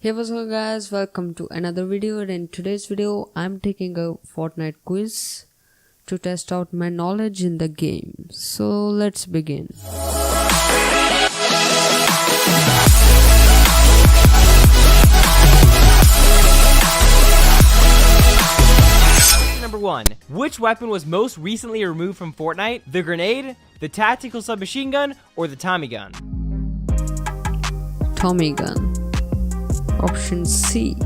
Hey, what's up guys, welcome to another video, and in today's video I'm taking a Fortnite quiz to test out my knowledge in the game. So let's begin. Number 1. Which weapon was most recently removed from Fortnite? The grenade, the tactical submachine gun, or the Tommy gun? Tommy gun. Option C.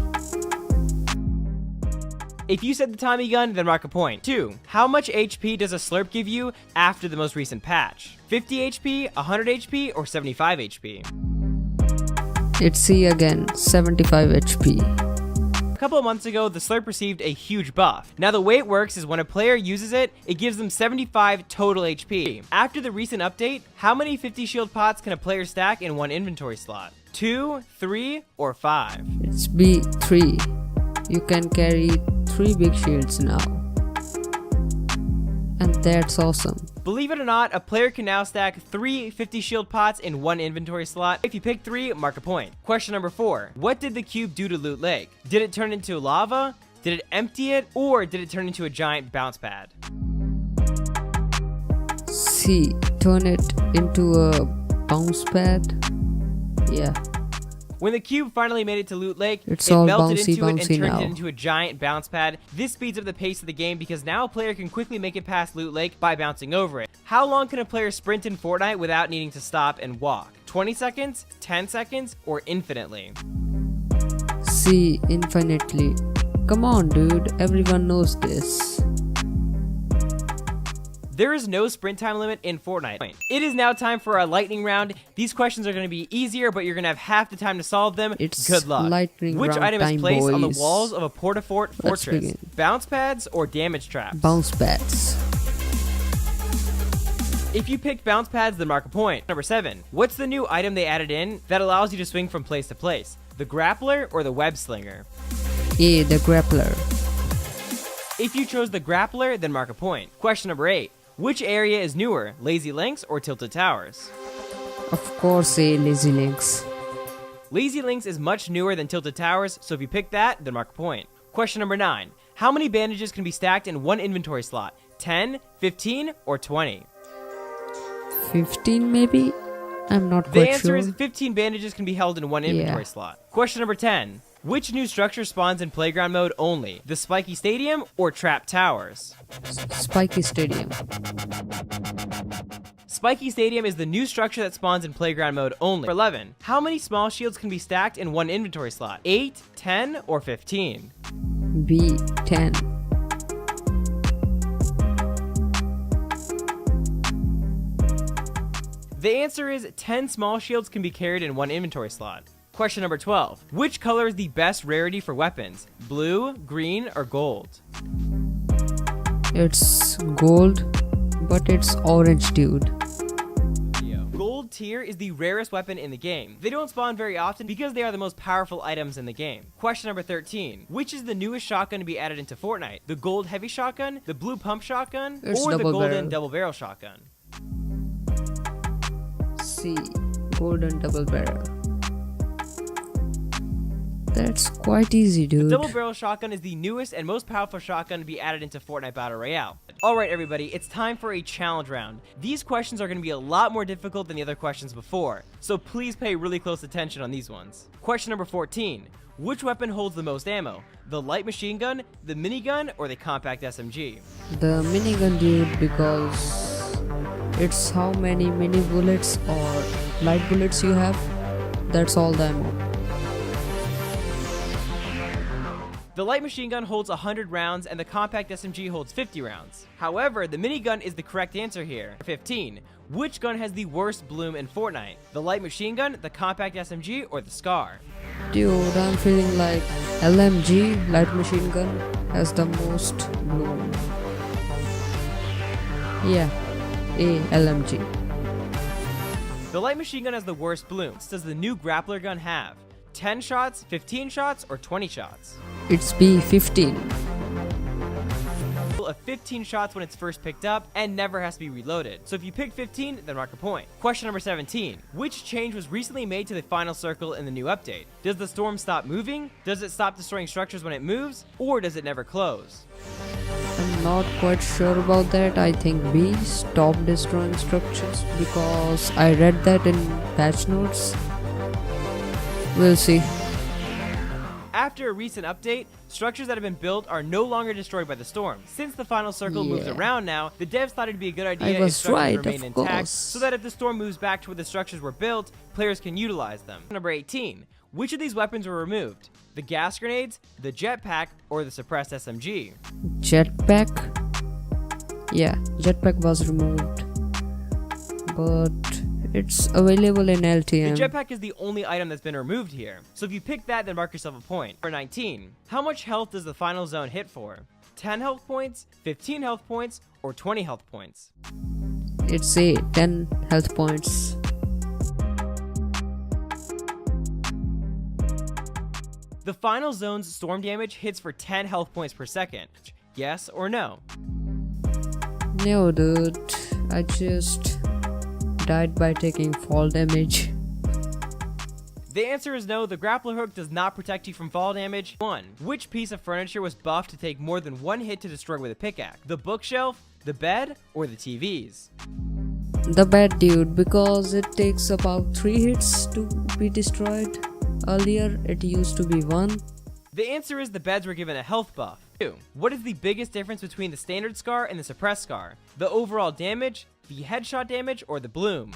If you said the Tommy gun, then mark a point. 2. How much HP does a slurp give you after the most recent patch? 50 HP, 100 HP, or 75 HP? It's C again, 75 HP. A couple of months ago, the slurp received a huge buff. Now the way it works is when a player uses it, it gives them 75 total HP. After the recent update, how many 50 shield pots can a player stack in one inventory slot? 2, 3, or 5? It's B, 3. You can carry 3 big shields now. And that's awesome. Believe it or not, a player can now stack 3 50 shield pots in one inventory slot. If you pick 3, mark a point. Question number 4. What did the cube do to Loot Lake? Did it turn into lava? Did it empty it? Or did it turn into a giant bounce pad? C. Turn it into a bounce pad. Yeah. When the cube finally made it to Loot Lake, It's it all melted bouncy, into it and bouncy turned now. it into a giant bounce pad. This speeds up the pace of the game because now a player can quickly make it past Loot Lake by bouncing over it. How long can a player sprint in Fortnite without needing to stop and walk? 20 seconds, 10 seconds, or infinitely? C. Infinitely. Come on, dude. Everyone knows this. There is no sprint time limit in Fortnite. It is now time for a lightning round. These questions are going to be easier, but you're going to have half the time to solve them. It's Good luck. lightning Which round item time, is placed on the boys. walls of a Port-a-Fort Let's fortress? begin. Bounce pads or damage traps? Bounce pads. If you picked bounce pads, then mark a point. Number 7. What's the new item they added in that allows you to swing from place to place? The grappler or the web slinger? A. The grappler. If you chose the grappler, then mark a point. Question number 8. Which area is newer, Lazy Links or Tilted Towers? Of course, A. Lazy Links. Lazy Links is much newer than Tilted Towers, so if you pick that, then mark a point. Question number 9. How many bandages can be stacked in one inventory slot? 10, 15, or 20? 15 maybe? I'm not The quite answer sure. is 15 bandages can be held in one inventory slot. Question number 10. Which new structure spawns in playground mode only? The Spiky Stadium or Trap Towers? Spiky Stadium. Spiky Stadium is the new structure that spawns in playground mode only. 11. How many small shields can be stacked in one inventory slot? 8, 10, or 15? B. 10. The answer is 10 small shields can be carried in one inventory slot. Question number 12. Which color is the best rarity for weapons? Blue, green, or gold? It's gold, but it's orange, dude. Gold tier is the rarest weapon in the game. They don't spawn very often because they are the most powerful items in the game. Question number 13. Which is the newest shotgun to be added into Fortnite? The gold heavy shotgun, the blue pump shotgun, It's or the double golden barrel. double barrel shotgun? C. Golden double barrel. That's quite easy, dude. Double barrel shotgun is the newest and most powerful shotgun to be added into Fortnite Battle Royale. Alright everybody, it's time for a challenge round. These questions are going to be a lot more difficult than the other questions before, so please pay really close attention on these ones. Question number 14. Which weapon holds the most ammo? The light machine gun, the minigun, or the compact SMG? The minigun, dude, because it's how many mini bullets or light bullets you have. That's all the ammo. The light machine gun holds 100 rounds and the compact SMG holds 50 rounds. However, the minigun is the correct answer here. 15. Which gun has the worst bloom in Fortnite? The light machine gun, the compact SMG, or the SCAR? Dude, I'm feeling like LMG, light machine gun, has the most bloom. Yeah, A. LMG. The light machine gun has the worst blooms. Does the new grappler gun have 10 shots, 15 shots, or 20 shots? It's B. 15. of 15 shots when it's first picked up and never has to be reloaded. So if you pick 15, then mark a point. Question number 17. Which change was recently made to the final circle in the new update? Does the storm stop moving? Does it stop destroying structures when it moves? Or does it never close? I'm not quite sure about that. I think B, stop destroying structures, because I read that in patch notes. We'll see. After a recent update, structures that have been built are no longer destroyed by the storm. Since the final circle moves Yeah. around now, the devs thought it'd be a good idea I was if structures right, remain of intact, course. so that if the storm moves back to where the structures were built, players can utilize them. Number 18. Which of these weapons were removed? The gas grenades, the jetpack, or the suppressed SMG? Jetpack. Yeah, jetpack was removed, but it's available in The LTM. jetpack is the only item that's been removed here, so if you pick that, then mark yourself a point. Number 19. How much health does the final zone hit for? 10 health points, 15 health points, or 20 health points? It's a 10 health points. The final zone's storm damage hits for 10 health points per second. Yes or no? No, dude. I just died by taking fall damage. The answer is no, the grappler hook does not protect you from fall damage. 1. Which piece of furniture was buffed to take more than one hit to destroy with a pickaxe? The bookshelf, the bed, or the TVs? The bad dude, because it takes about 3 hits to be destroyed. Earlier, it used to be 1. The answer is the beds were given a health buff. 2. What is the biggest difference between the standard scar and the suppressed scar? The overall damage, the headshot damage, or the bloom?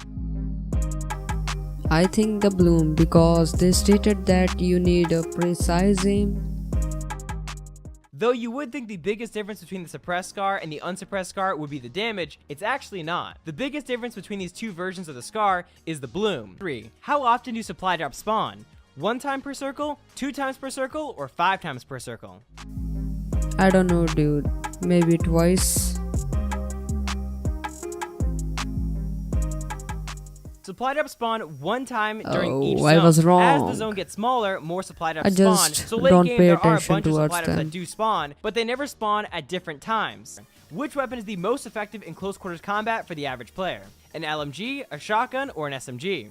I think the bloom, because they stated that you need a precise aim. Though you would think the biggest difference between the suppressed scar and the unsuppressed scar would be the damage, it's actually not. The biggest difference between these two versions of the scar is the bloom. 3. How often do supply drops spawn? 1 time per circle, 2 times per circle, or 5 times per circle? I don't know, dude. Maybe twice. Supply drops spawn 1 time during each Oh, zone. I was As the wrong. zone gets smaller, more supply I drops spawn. just So late don't game, pay there are a attention bunch of towards supply drops them. that do spawn, but they never spawn at different times. Which weapon is the most effective in close quarters combat for the average player? An LMG, a shotgun, or an SMG?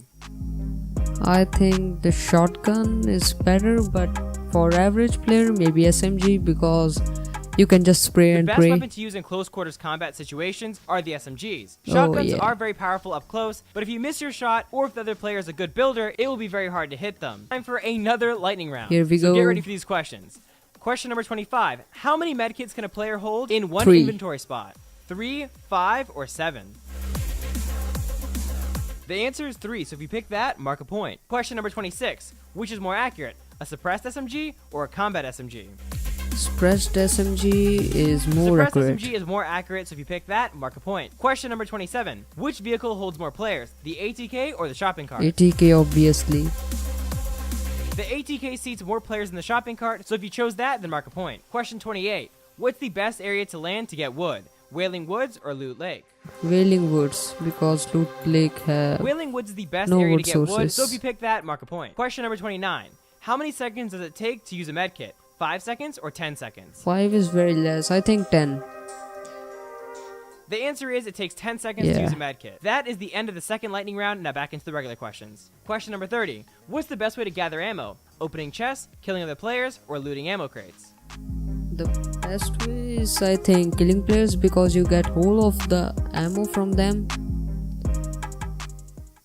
I think the shotgun is better, but for average player, maybe SMG, because you can just spray The and best pray. weapon to use in close quarters combat situations are the SMGs. Oh, Shotguns yeah. are very powerful up close, but if you miss your shot, or if the other player is a good builder, it will be very hard to hit them. Time for another lightning round. Here we So get go. ready for these questions. Question number 25. How many medkits can a player hold in one 3. inventory spot? 3, 5, or 7? The answer is 3, so if you pick that, mark a point. Question number 26. Which is more accurate, a suppressed SMG or a combat SMG? Suppressed SMG is more Suppressed accurate. SMG is more accurate, so if you pick that, mark a point. Question number 27. Which vehicle holds more players, the ATK or the shopping cart? ATK, obviously. The ATK seats more players than the shopping cart, so if you chose that, then mark a point. Question 28. What's the best area to land to get wood? Wailing Woods or Loot Lake? Wailing Woods, because Loot Lake have Wailing Woods is the best no area to wood get wood, sources. so if you pick that, mark a point. Question number 29. How many seconds does it take to use a medkit? 5 seconds or 10 seconds? 5 is very less. I think 10. The answer is it takes 10 seconds to Yeah. use a medkit. That is the end of the second lightning round. Now back into the regular questions. Question number 30. What's the best way to gather ammo? Opening chests, killing other players, or looting ammo crates? The best way is, I think, killing players, because you get whole of the ammo from them.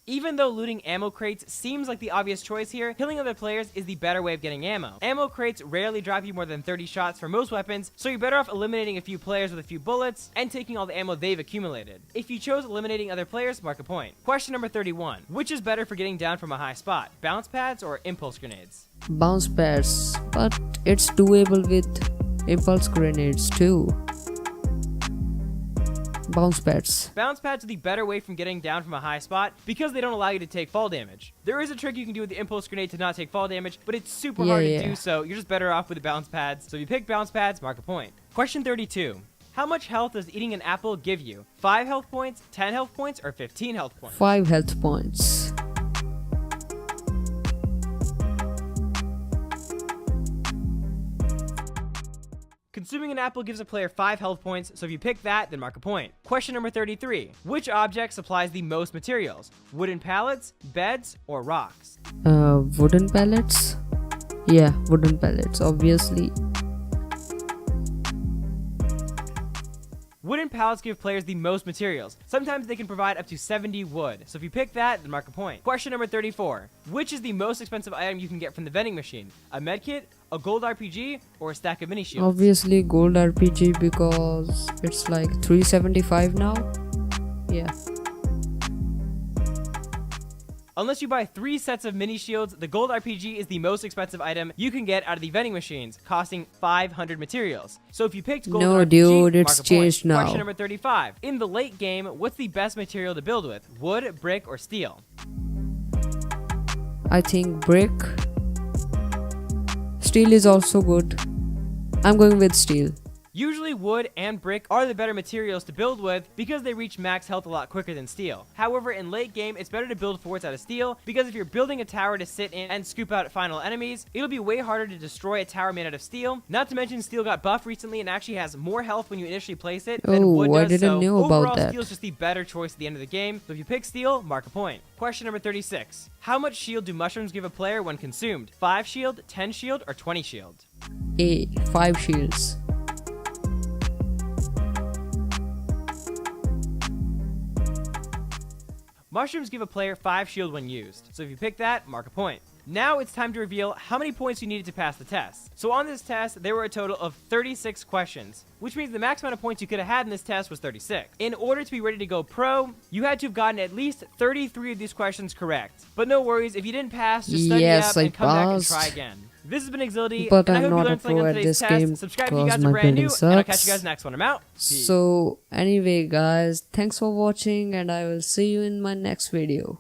Even though looting ammo crates seems like the obvious choice here, killing other players is the better way of getting ammo. Ammo crates rarely drop you more than 30 shots for most weapons, so you're better off eliminating a few players with a few bullets and taking all the ammo they've accumulated. If you chose eliminating other players, mark a point. Question number 31. Which is better for getting down from a high spot? Bounce pads or impulse grenades? Bounce pads, but it's doable with impulse grenades too. Bounce pads. Bounce pads are the better way from getting down from a high spot because they don't allow you to take fall damage. There is a trick you can do with the impulse grenade to not take fall damage, but it's super hard to do, so you're just better off with the bounce pads. So if you pick bounce pads, mark a point. Question 32. How much health does eating an apple give you? 5 health points, 10 health points, or 15 health points? 5 health points. Consuming an apple gives a player 5 health points, so if you pick that, then mark a point. Question number 33. Which object supplies the most materials? Wooden pallets, beds, or rocks? Wooden pallets? Yeah, wooden pallets, obviously. Wooden pallets give players the most materials. Sometimes they can provide up to 70 wood. So if you pick that, then mark a point. Question number 34. Which is the most expensive item you can get from the vending machine? A medkit, a gold RPG, or a stack of mini shields? Obviously gold RPG because it's like 375 now. Yeah. Unless you buy 3 sets of mini shields, the gold RPG is the most expensive item you can get out of the vending machines, costing 500 materials. So if you picked gold No, RPG, dude, mark it's a point. changed now. Question number 35. In the late game, what's the best material to build with? Wood, brick, or steel? I think brick. Steel is also good. I'm going with steel. Usually wood and brick are the better materials to build with because they reach max health a lot quicker than steel. However, in late game, it's better to build forts out of steel because if you're building a tower to sit in and scoop out final enemies, it'll be way harder to destroy a tower made out of steel. Not to mention steel got buffed recently and actually has more health when you initially place it than wood does. I didn't know about overall, that. Steel's just the better choice at the end of the game. So if you pick steel, mark a point. Question number 36. How much shield do mushrooms give a player when consumed? 5 shield, 10 shield, or 20 shield? 5 shields. Mushrooms give a player 5 shield when used, so if you pick that, mark a point. Now it's time to reveal how many points you needed to pass the test. So on this test, there were a total of 36 questions, which means the max amount of points you could have had in this test was 36. In order to be ready to go pro, you had to have gotten at least 33 of these questions correct. But no worries, if you didn't pass, just study up and come back and try again. This has been Exility, But and I I'm hope you not a learned something pro on at today's this test. game Subscribe if you because guys are my brand new, building and I'll catch sucks. you guys next one. I'm out. Peace. So anyway guys, thanks for watching and I will see you in my next video.